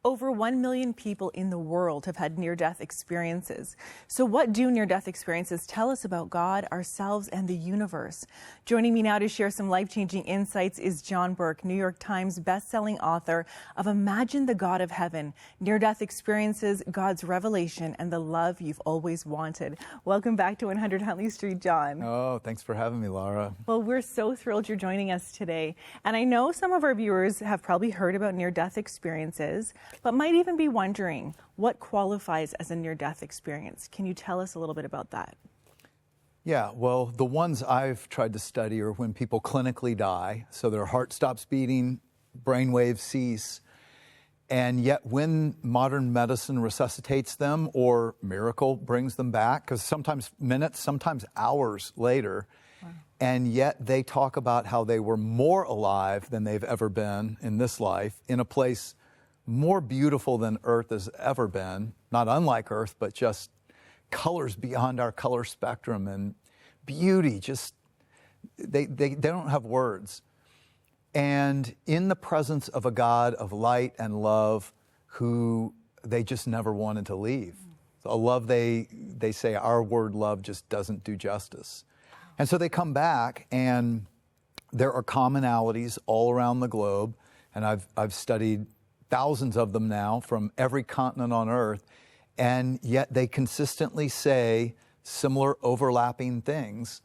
Over 1 million people in the world have had near-death experiences. So what do near-death experiences tell us about God, ourselves, and the universe? Joining me now to share some life-changing insights is John Burke, New York Times bestselling author of Imagine the God of Heaven, Near-Death Experiences, God's Revelation, and the Love You've Always Wanted. Welcome back to 100 Huntley Street, John. Oh, thanks for having me, Laura. Well, we're so thrilled you're joining us today. And I know some of our viewers have probably heard about near-death experiences, but might even be wondering what qualifies as a near-death experience. Can you tell us a little bit about that? Yeah, well, the ones I've tried to study are when people clinically die, so their heart stops beating, brain waves cease, and yet when modern medicine resuscitates them or miracle brings them back, because sometimes minutes, sometimes hours later, and yet they talk about how they were more alive than they've ever been in this life, in a place more beautiful than Earth has ever been, not unlike Earth, but just colors beyond our color spectrum and beauty. Just they don't have words. And in the presence of a God of light and love who they just never wanted to leave. A love they say our word love just doesn't do justice. And so they come back, and there are commonalities all around the globe, and I've studied thousands of them now from every continent on Earth, and yet they consistently say similar overlapping things.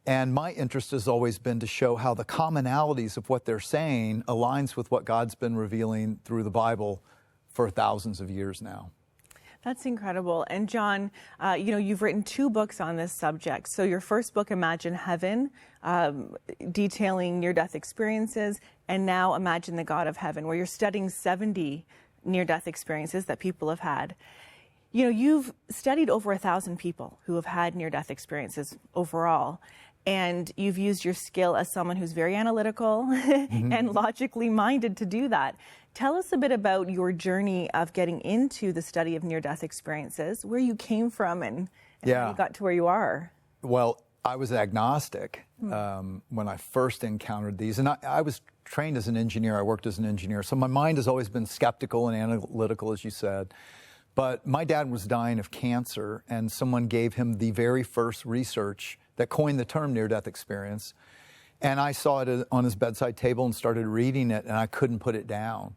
And my interest has always been to show how the commonalities of what they're saying aligns with what God's been revealing through the Bible for thousands of years now. That's incredible. And John, you've written 2 books on this subject. So your first book, Imagine Heaven, detailing near-death experiences, and now Imagine the God of Heaven, where you're studying 70 near-death experiences that people have had. You know, you've studied over 1,000 people who have had near-death experiences overall, and you've used your skill as someone who's very analytical and logically minded to do that. Tell us a bit about your journey of getting into the study of near-death experiences, where you came from and how you got to where you are. Well, I was agnostic when I first encountered these. And I was trained as an engineer. I worked as an engineer. So my mind has always been skeptical and analytical, as you said. But my dad was dying of cancer, and someone gave him the very first research that coined the term near-death experience. And I saw it on his bedside table and started reading it, and I couldn't put it down.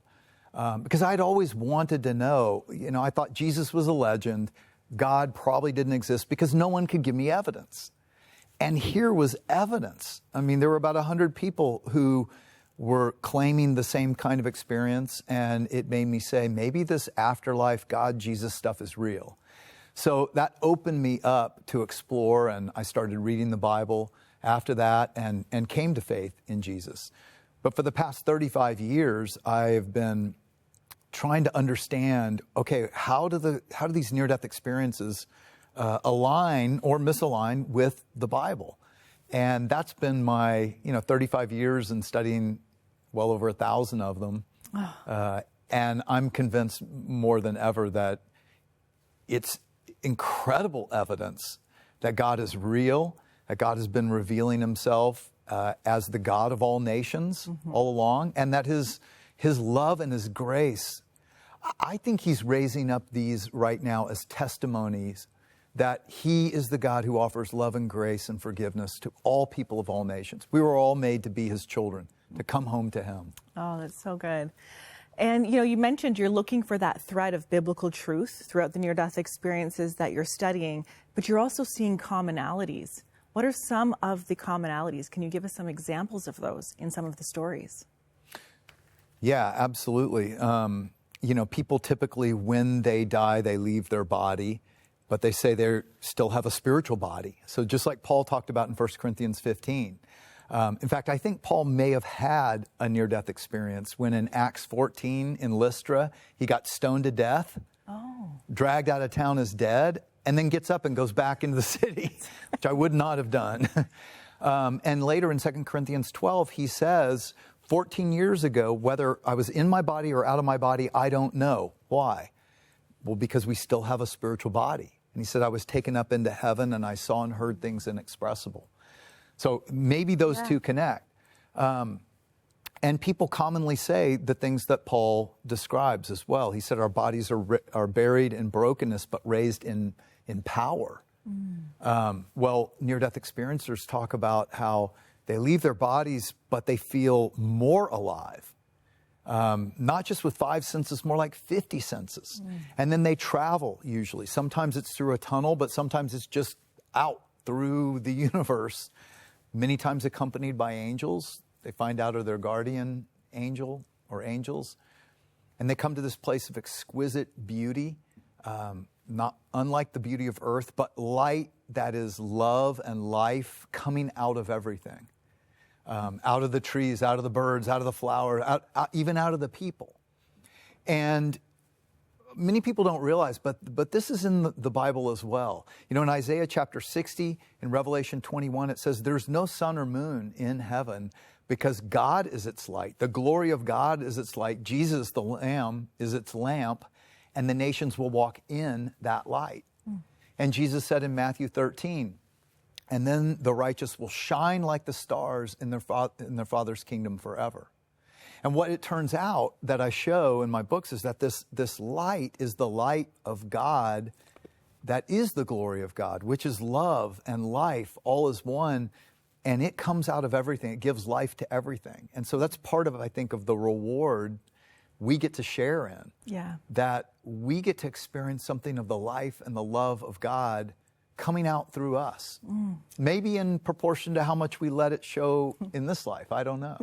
Because I'd always wanted to know, I thought Jesus was a legend. God probably didn't exist because no one could give me evidence. And here was evidence. I mean, there were about 100 people who were claiming the same kind of experience, and it made me say, maybe this afterlife, God, Jesus stuff is real. So that opened me up to explore, and I started reading the Bible after that and came to faith in Jesus. But for the past 35 years, I've been trying to understand, okay, how do these near-death experiences align or misalign with the Bible? And that's been my 35 years in studying well over 1,000 of them. And I'm convinced more than ever that it's incredible evidence that God is real, that God has been revealing himself as the God of all nations all along, and that his love and his grace, I think he's raising up these right now as testimonies that he is the God who offers love and grace and forgiveness to all people of all nations. We were all made to be his children, to come home to him. Oh, that's so good. And, you mentioned you're looking for that thread of biblical truth throughout the near-death experiences that you're studying, but you're also seeing commonalities. What are some of the commonalities? Can you give us some examples of those in some of the stories? Yeah, absolutely. People typically, when they die, they leave their body, but they say they still have a spiritual body. So just like Paul talked about in 1 Corinthians 15. In fact, I think Paul may have had a near-death experience when in Acts 14 in Lystra, he got stoned to death, dragged out of town as dead, and then gets up and goes back into the city, which I would not have done. And later in 2 Corinthians 12, he says, 14 years ago, whether I was in my body or out of my body, I don't know. Why? Well, because we still have a spiritual body. And he said, I was taken up into heaven and I saw and heard things inexpressible. So maybe those two connect. And people commonly say the things that Paul describes as well. He said our bodies are buried in brokenness, but raised in power. Well, near-death experiencers talk about how they leave their bodies, but they feel more alive. Not just with 5 senses, more like 50 senses. And then they travel usually. Sometimes it's through a tunnel, but sometimes it's just out through the universe, many times accompanied by angels. They find out are their guardian angel or angels. And they come to this place of exquisite beauty, not unlike the beauty of earth, but light that is love and life coming out of everything. Out of the trees, out of the birds, out of the flowers, even out of the people. And many people don't realize, but this is in the Bible as well. You know, in Isaiah chapter 60, in Revelation 21, it says, there's no sun or moon in heaven because God is its light. The glory of God is its light. Jesus, the Lamb, is its lamp, and the nations will walk in that light. And Jesus said in Matthew 13, and then the righteous will shine like the stars in their Father's kingdom forever. And what it turns out that I show in my books is that this light is the light of God that is the glory of God, which is love and life, all is one, and it comes out of everything. It gives life to everything. And so that's part of, I think, of the reward we get to share in. Yeah. That we get to experience something of the life and the love of God coming out through us. Maybe in proportion to how much we let it show in this life. I don't know.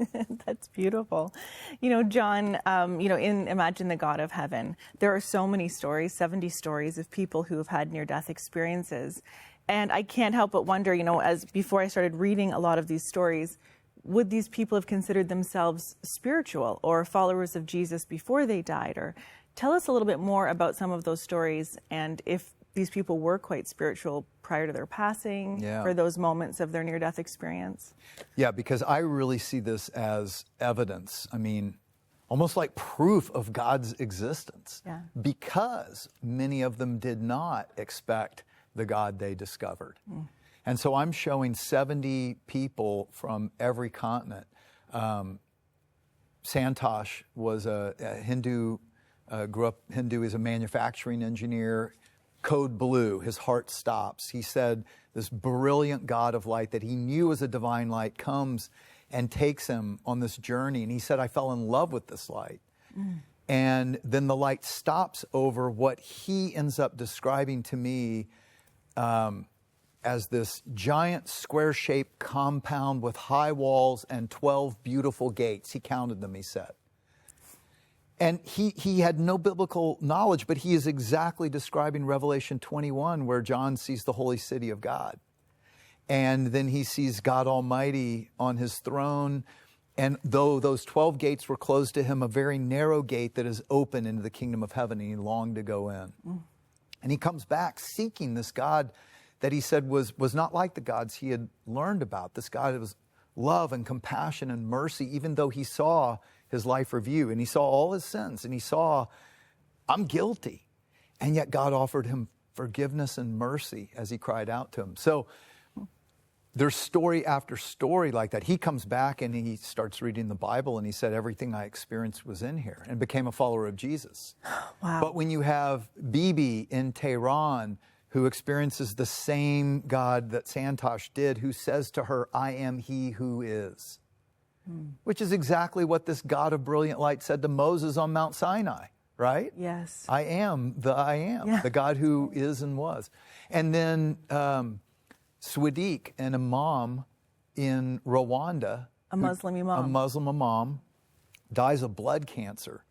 That's beautiful. You know, John, in Imagine the God of Heaven, there are so many stories, 70 stories of people who have had near-death experiences. And I can't help but wonder, as before I started reading a lot of these stories, would these people have considered themselves spiritual or followers of Jesus before they died? Or tell us a little bit more about some of those stories and if these people were quite spiritual prior to their passing, for those moments of their near-death experience. Yeah, because I really see this as evidence. I mean, almost like proof of God's existence. Yeah. Because many of them did not expect the God they discovered. And so I'm showing 70 people from every continent. Santosh was a Hindu, grew up Hindu, he's a manufacturing engineer. Code blue, his heart stops. He said this brilliant God of light that he knew was a divine light comes and takes him on this journey. And he said, I fell in love with this light. And then the light stops over what he ends up describing to me as this giant square-shaped compound with high walls and 12 beautiful gates. He counted them, he said. And he had no biblical knowledge, but he is exactly describing Revelation 21, where John sees the holy city of God. And then he sees God Almighty on his throne. And though those 12 gates were closed to him, a very narrow gate that is open into the kingdom of heaven, and he longed to go in. And he comes back seeking this God that he said was not like the gods he had learned about. This God was love and compassion and mercy, even though he saw his life review, and he saw all his sins, and he saw, I'm guilty. And yet God offered him forgiveness and mercy as he cried out to him. So there's story after story like that. He comes back and he starts reading the Bible, and he said, everything I experienced was in here, and became a follower of Jesus. Wow. But when you have Bibi in Tehran, who experiences the same God that Santosh did, who says to her, I am he who is. Which is exactly what this God of brilliant light said to Moses on Mount Sinai, right? Yes. I am the I am, the God who is and was. And then Swadik, an imam in Rwanda, a Muslim imam, dies of blood cancer.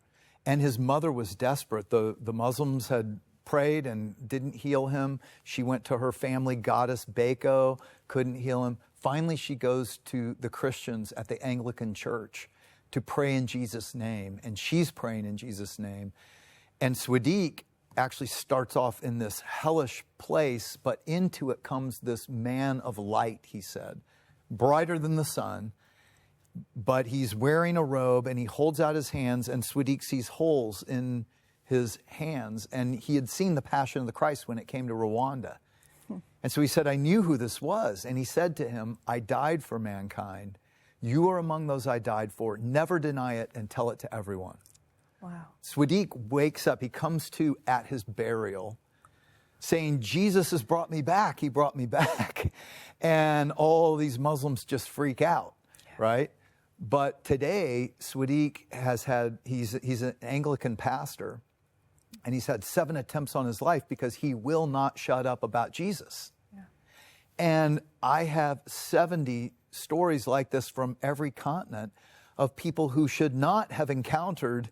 And his mother was desperate. The Muslims had prayed and didn't heal him. She went to her family goddess Bako, couldn't heal him. Finally, she goes to the Christians at the Anglican Church to pray in Jesus' name, and she's praying in Jesus' name. And Swadik actually starts off in this hellish place, but into it comes this man of light, he said, brighter than the sun, but he's wearing a robe, and he holds out his hands, and Swadik sees holes in his hands, and he had seen the Passion of the Christ when it came to Rwanda. And so he said, I knew who this was. And he said to him, I died for mankind You are among those I died for. Never deny it and tell it to everyone. Wow. Sadiq wakes up. He comes to at his burial saying, Jesus has brought me back. He brought me back. And all these Muslims just freak out, right? But today, Sadiq he's an Anglican pastor, and he's had 7 attempts on his life because he will not shut up about Jesus. Yeah. And I have 70 stories like this from every continent of people who should not have encountered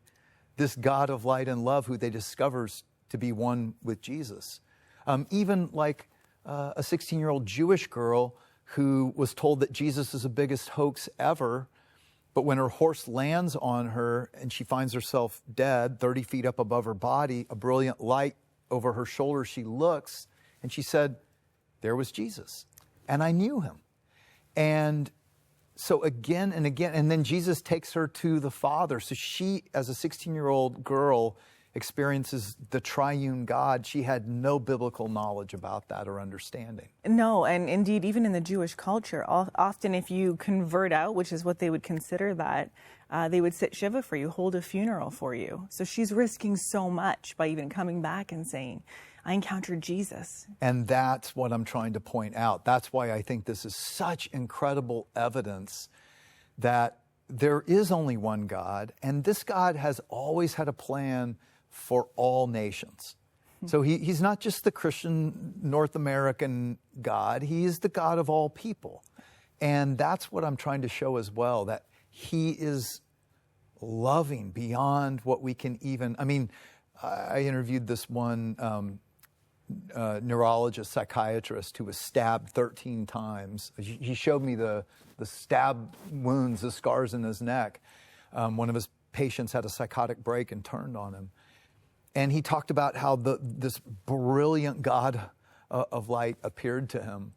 this God of light and love who they discover to be one with Jesus. Even like a 16-year-old Jewish girl who was told that Jesus is the biggest hoax ever, but when her horse lands on her and she finds herself dead, 30 feet up above her body, a brilliant light over her shoulder, she looks and she said, there was Jesus. And I knew him. And so again and again, and then Jesus takes her to the Father. So she, as a 16-year-old girl, experiences the triune God. She had no biblical knowledge about that or understanding. No, and indeed, even in the Jewish culture, often if you convert out, which is what they would consider that, they would sit Shiva for you, hold a funeral for you. So she's risking so much by even coming back and saying, I encountered Jesus. And that's what I'm trying to point out. That's why I think this is such incredible evidence that there is only one God, and this God has always had a plan for all nations. So he's not just the Christian North American God, he is the God of all people. And that's what I'm trying to show as well, that he is loving beyond what we can even, I interviewed this one neurologist, psychiatrist who was stabbed 13 times. He showed me the stab wounds, the scars in his neck. One of his patients had a psychotic break and turned on him. And he talked about how this brilliant God of light appeared to him.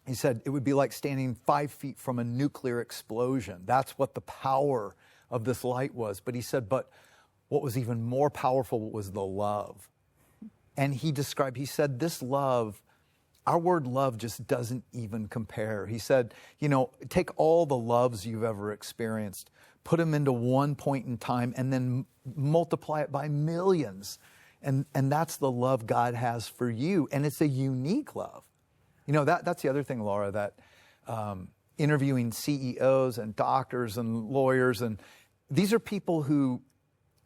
He said it would be like standing 5 feet from a nuclear explosion. That's what the power of this light was. But he said, but what was even more powerful was the love. And he said, this love, our word love just doesn't even compare. He said, take all the loves you've ever experienced, put them into one point in time, and then multiply it by millions. And that's the love God has for you. And it's a unique love. That's the other thing, Laura, that interviewing CEOs and doctors and lawyers, and these are people who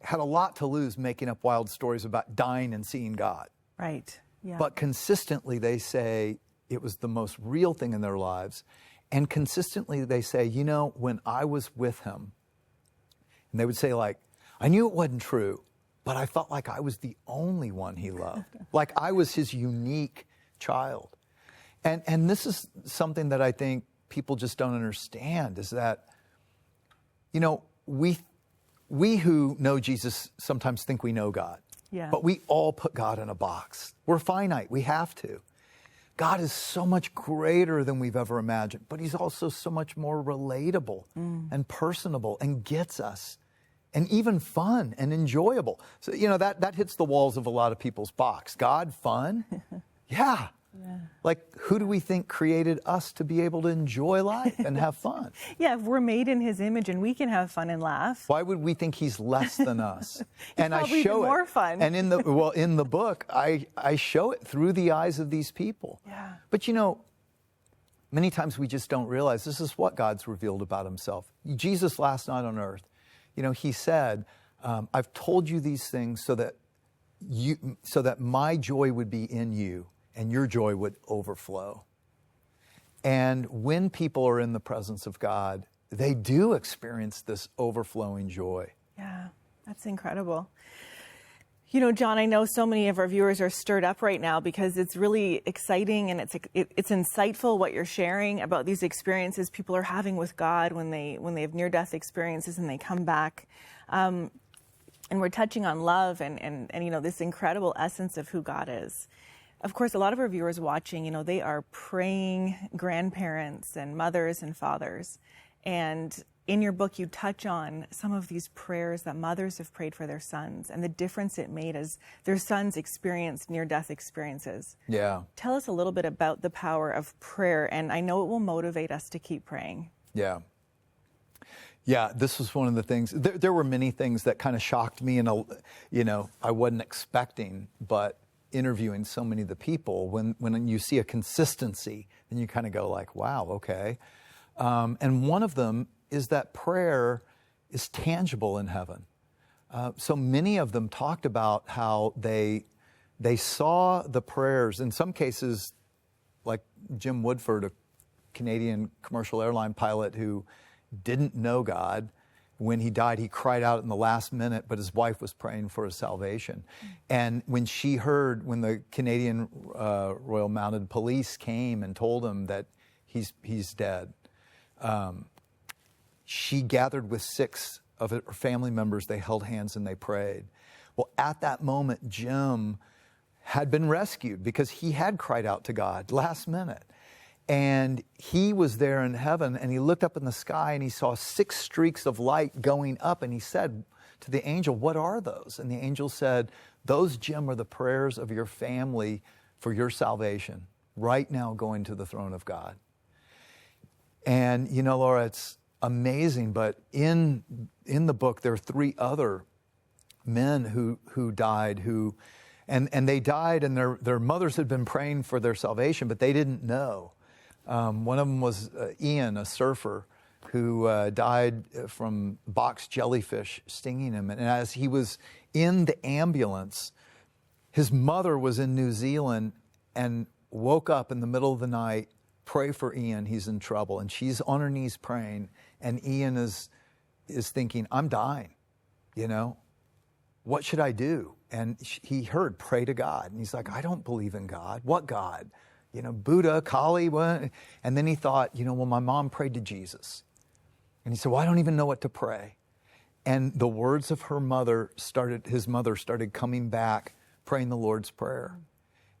had a lot to lose making up wild stories about dying and seeing God. Right. Yeah. But consistently they say it was the most real thing in their lives. And consistently they say, when I was with him, and they would say, like, I knew it wasn't true, but I felt like I was the only one he loved. Like I was his unique child. And this is something that I think people just don't understand, is that, we who know Jesus sometimes think we know God. Yeah. But we all put God in a box. We're finite. We have to. God is so much greater than we've ever imagined, but he's also so much more relatable and personable and gets us, and even fun and enjoyable. So, that hits the walls of a lot of people's box. God, fun? Yeah. Like, who do we think created us to be able to enjoy life and have fun? Yeah, if we're made in his image and we can have fun and laugh. Why would we think he's less than us? And I show it. More fun. And in the book, I show it through the eyes of these people. Yeah. But many times we just don't realize this is what God's revealed about himself. Jesus last night on earth, he said, I've told you these things so that my joy would be in you and your joy would overflow. And when people are in the presence of God, they do experience this overflowing joy. Yeah, that's incredible. John, I know so many of our viewers are stirred up right now because it's really exciting and it's insightful what you're sharing about these experiences people are having with God when they have near-death experiences and they come back. And we're touching on love and this incredible essence of who God is. Of course, a lot of our viewers watching, they are praying grandparents and mothers and fathers. And in your book, you touch on some of these prayers that mothers have prayed for their sons and the difference it made as their sons experienced near-death experiences. Yeah. Tell us a little bit about the power of prayer, and I know it will motivate us to keep praying. Yeah. Yeah, this was one of the things. There were many things that kind of shocked me, and I wasn't expecting. But interviewing so many of the people, when you see a consistency, then you kind of go like, "Wow, okay." And one of them is that prayer is tangible in heaven. So many of them talked about how they saw the prayers. In some cases, like Jim Woodford, a Canadian commercial airline pilot who didn't know God. When he died, he cried out in the last minute, but his wife was praying for his salvation. And when she heard, when the Canadian Royal Mounted Police came and told him that he's dead, she gathered with 6 of her family members. They held hands and they prayed. Well, at that moment, Jim had been rescued because he had cried out to God last minute. And he was there in heaven, and he looked up in the sky, and he saw 6 streaks of light going up, and he said to the angel, "What are those?" And the angel said, "Those, Jim, are the prayers of your family for your salvation, right now going to the throne of God." And, Laura, it's amazing, but in the book, there are 3 other men who died, and they died, and their mothers had been praying for their salvation, but they didn't know. One of them was Ian, a surfer, who died from box jellyfish stinging him. And as he was in the ambulance, his mother was in New Zealand and woke up in the middle of the night, "Pray for Ian, he's in trouble." And she's on her knees praying, and Ian is thinking, "I'm dying, what should I do?" And he heard, "Pray to God." And he's like, "I don't believe in God." "What God?" Buddha, Kali, what? And then he thought, well, my mom prayed to Jesus. And he said, "Well, I don't even know what to pray." And the words of his mother started coming back, praying the Lord's Prayer.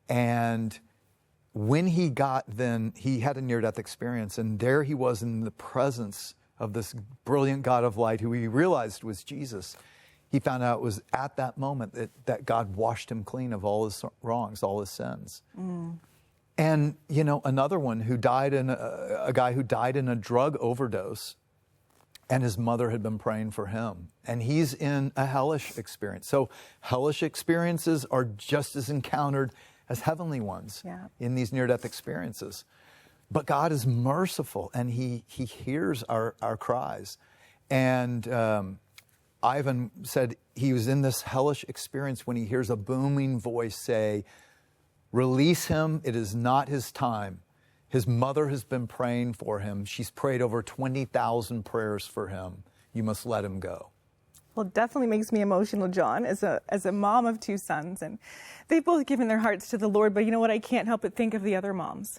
And when he had a near-death experience, and there he was in the presence of this brilliant God of light who he realized was Jesus. He found out it was at that moment that God washed him clean of all his wrongs, all his sins. And, another one who died a guy who died in a drug overdose, and his mother had been praying for him. And he's in a hellish experience. So hellish experiences are just as encountered as heavenly ones in these near-death experiences. But God is merciful, and he hears our cries. And Ivan said he was in this hellish experience when he hears a booming voice say, "Release him, it is not his time." His mother has been praying for him. She's prayed over 20,000 prayers for him. You must let him go. Well, it definitely makes me emotional, John, as a mom of 2 sons. And they've both given their hearts to the Lord. But you know what? I can't help but think of the other moms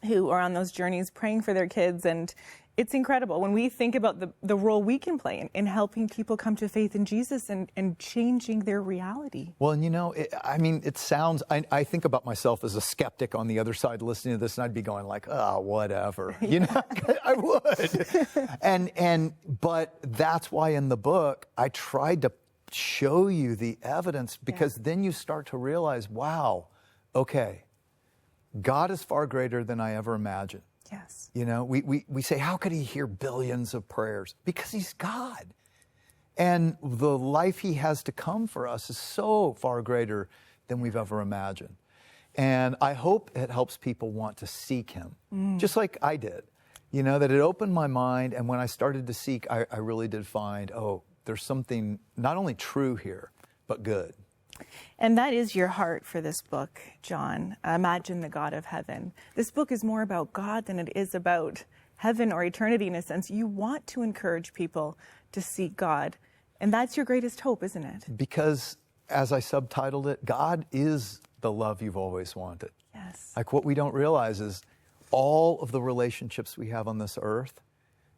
who are on those journeys praying for their kids. And it's incredible when we think about the role we can play in helping people come to faith in Jesus and changing their reality. Well, and it sounds, I think about myself as a skeptic on the other side listening to this, and I'd be going like, "Oh, whatever." I would. But that's why in the book, I tried to show you the evidence, because then you start to realize, wow, okay, God is far greater than I ever imagined. Yes. We say, how could he hear billions of prayers? Because he's God. And the life he has to come for us is so far greater than we've ever imagined. And I hope it helps people want to seek him, just like I did. That it opened my mind, and when I started to seek, I really did find, there's something not only true here, but good. And that is your heart for this book, John. Imagine the God of Heaven. This book is more about God than it is about heaven or eternity in a sense. You want to encourage people to seek God. And that's your greatest hope, isn't it? Because, as I subtitled it, God is the love you've always wanted. Yes. Like, what we don't realize is all of the relationships we have on this earth,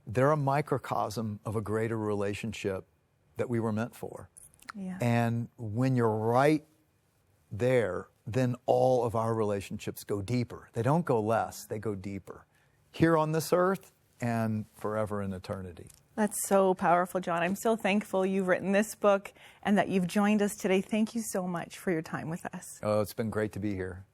they're a microcosm of a greater relationship that we were meant for. Yeah. And when you're right there, then all of our relationships go deeper. They don't go less, they go deeper. Here on this earth and forever in eternity. That's so powerful, John. I'm so thankful you've written this book and that you've joined us today. Thank you so much for your time with us. Oh, it's been great to be here.